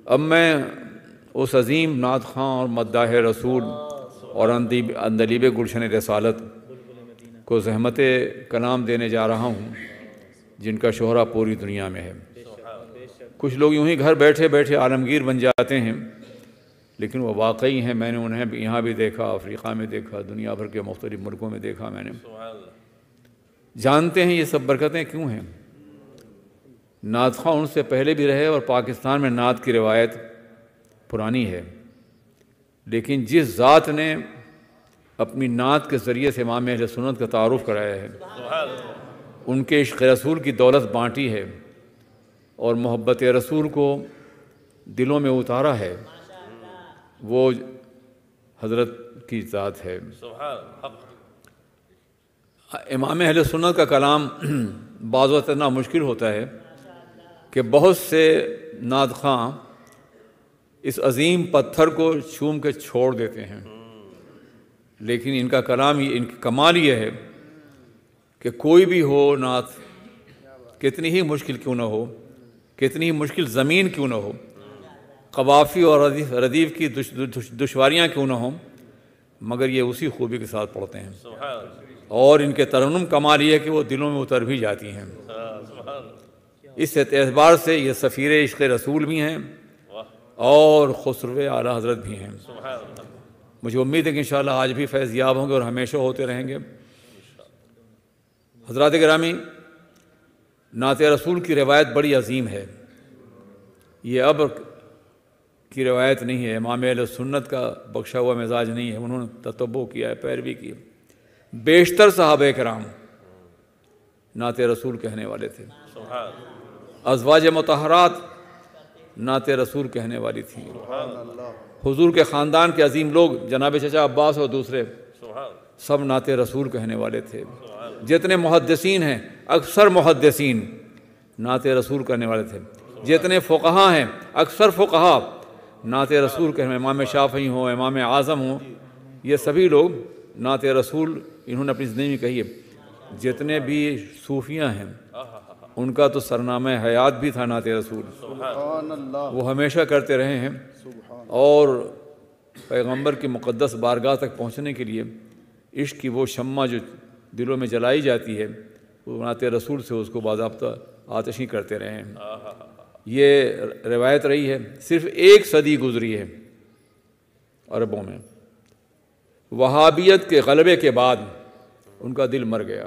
اب میں اس عظیم نعت خواں اور مداح رسول اور اندلیب گلشن رسالت کو زحمت کلام دینے جا رہا ہوں، جن کا شہرہ پوری دنیا میں ہے۔ کچھ لوگ یوں ہی گھر بیٹھے بیٹھے عالمگیر بن جاتے ہیں، لیکن وہ واقعی ہیں۔ میں نے انہیں یہاں بھی دیکھا، افریقہ میں دیکھا، دنیا بھر کے مختلف ملکوں میں دیکھا میں نے۔ جانتے ہیں یہ سب برکتیں کیوں ہیں؟ نعت خواں ان سے پہلے بھی رہے اور پاکستان میں نعت کی روایت پرانی ہے، لیکن جس ذات نے اپنی نعت کے ذریعے سے امام اہل سنت کا تعارف کرایا ہے، ان کے عشق رسول کی دولت بانٹی ہے اور محبت رسول کو دلوں میں اتارا ہے، وہ حضرت کی ذات ہے۔ امام اہل سنت کا کلام بعض وقت اتنا مشکل ہوتا ہے کہ بہت سے نعت خواں اس عظیم پتھر کو چوم کے چھوڑ دیتے ہیں، لیکن ان کا کلام، ان کی کمال یہ ہے کہ کوئی بھی ہو نعت، کتنی ہی مشکل کیوں نہ ہو، کتنی ہی مشکل زمین کیوں نہ ہو، قوافی اور ردیف کی دشواریاں کیوں نہ ہوں، مگر یہ اسی خوبی کے ساتھ پڑھتے ہیں، اور ان کے ترنم کمال یہ ہے کہ وہ دلوں میں اتر بھی جاتی ہیں۔ اس اعتبار سے یہ سفیر عشق رسول بھی ہیں اور خسرو اعلیٰ حضرت بھی ہیں۔ مجھے امید ہے کہ انشاءاللہ آج بھی فیض یاب ہوں گے اور ہمیشہ ہوتے رہیں گے۔ حضرات گرامی، نعت رسول کی روایت بڑی عظیم ہے، یہ اب کی روایت نہیں ہے، امام اہل سنت کا بخشا ہوا مزاج نہیں ہے، انہوں نے تتبع کیا ہے، پیروی کی۔ بیشتر صحابہ کرام نعت رسول کہنے والے تھے، ازواج مطہرات نعت رسول کہنے والی تھیں، حضور کے خاندان کے عظیم لوگ جناب چچا عباس اور دوسرے سب نعت رسول کہنے والے تھے۔ جتنے محدثین ہیں، اکثر محدثین نعت رسول کہنے والے تھے۔ جتنے فقہا ہیں، اکثر فقہا نعت رسول کہنے، امام شافعی ہوں، امام اعظم ہوں، یہ سبھی لوگ نعت رسول انہوں نے اپنی زندگی میں کہی ہے۔ جتنے بھی صوفیاں ہیں، ان کا تو سرنامہ حیات بھی تھا نعت رسول، وہ ہمیشہ کرتے رہے ہیں، اور پیغمبر کی مقدس بارگاہ تک پہنچنے کے لیے عشق کی وہ شمع جو دلوں میں جلائی جاتی ہے، وہ نعت رسول سے اس کو باضابطہ آتشی کرتے رہے ہیں۔ یہ روایت رہی ہے، صرف 1 صدی گزری ہے عربوں میں، وہابیت کے غلبے کے بعد ان کا دل مر گیا۔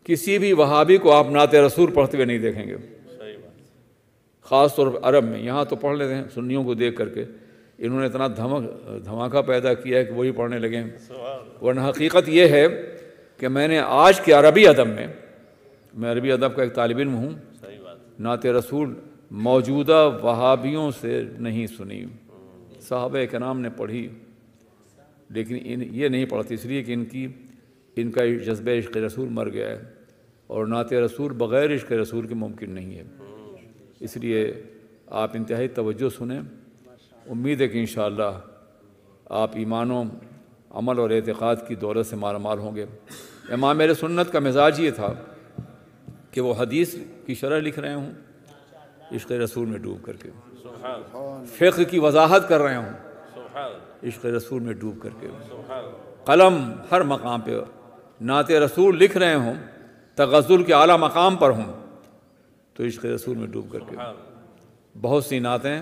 کسی بھی وہابی کو آپ نعت رسول پڑھتے ہوئے نہیں دیکھیں گے، خاص طور پر عرب میں۔ یہاں تو پڑھ لیتے ہیں سنیوں کو دیکھ کر کے، انہوں نے اتنا دھماکہ پیدا کیا ہے کہ وہی پڑھنے لگے ہیں، ورنہ حقیقت یہ ہے کہ میں نے آج کے عربی ادب میں عربی ادب کا ایک طالب علم ہوں، نعت رسول موجودہ وہابیوں سے نہیں سنی۔ صحابہ کرام نے پڑھی، لیکن یہ نہیں پڑھتی، اس لیے کہ ان کا جذبہ عشق رسول مر گیا ہے، اور نعت رسول بغیر عشق رسول کے ممکن نہیں ہے۔ اس لیے آپ انتہائی توجہ سنیں۔ امید ہے کہ انشاءاللہ آپ ایمان و عمل اور اعتقاد کی دولت سے مالا مال ہوں گے۔ امام اہل سنت کا مزاج یہ تھا کہ وہ حدیث کی شرح لکھ رہے ہوں عشق رسول میں ڈوب کر کے، فقہ کی وضاحت کر رہے ہوں عشق رسول میں ڈوب کر کے، قلم ہر مقام پہ نعت رسول لکھ رہے ہوں، تغزل کے اعلیٰ مقام پر ہوں تو عشق رسول میں ڈوب کر کے۔ بہت سی نعتیں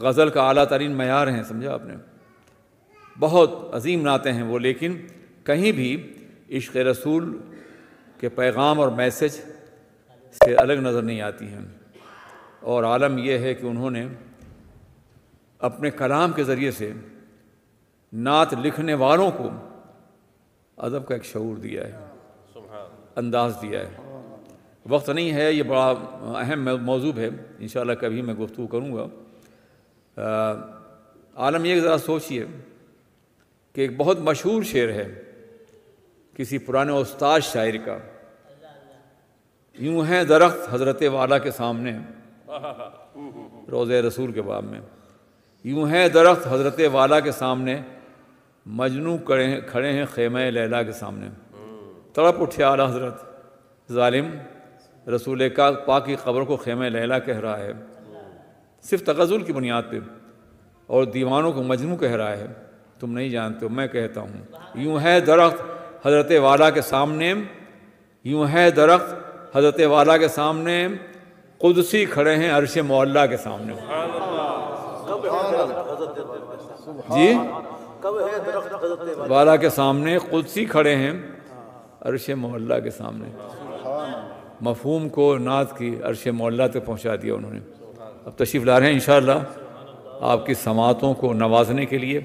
غزل کا اعلیٰ ترین معیار ہیں، سمجھا آپ نے، بہت عظیم نعتیں ہیں وہ، لیکن کہیں بھی عشق رسول کے پیغام اور میسج سے الگ نظر نہیں آتی ہیں۔ اور عالم یہ ہے کہ انہوں نے اپنے کلام کے ذریعے سے نعت لکھنے والوں کو ادب کا ایک شعور دیا ہے، انداز دیا ہے۔ وقت نہیں ہے، یہ بڑا اہم موضوع ہے، انشاءاللہ کبھی میں گفتگو کروں گا۔ عالم یہ ذرا سوچئے کہ ایک بہت مشہور شعر ہے کسی پرانے استاد شاعر کا، یوں ہے درخت حضرت والا کے سامنے، روضہ رسول کے باب میں، یوں ہے درخت حضرت والا کے سامنے، مجنوں کھڑے ہیں خیمہ لیلا کے سامنے۔ تڑپ اٹھے اعلیٰ حضرت، ظالم رسول پاک کی قبر کو خیمہ لیلا کہہ رہا ہے۔ صرف تغزل کی بنیاد پہ، اور دیوانوں کو مجنوں کہہ رہا ہے۔ تم نہیں جانتے ہو، میں کہتا ہوں۔ یوں ہے درخت حضرت والا کے سامنے، یوں ہے درخت حضرت والا کے سامنے، قدسی کھڑے ہیں عرش معلیٰ کے سامنے۔ جی والا کے سامنے قدسی کھڑے ہیں عرش معلیٰ کے سامنے۔ مفہوم کو نعت کی عرش معلیٰ تک پہنچا دیا انہوں نے۔ اب تشریف لا رہے ہیں انشاءاللہ آپ کی سماعتوں کو نوازنے کے لیے۔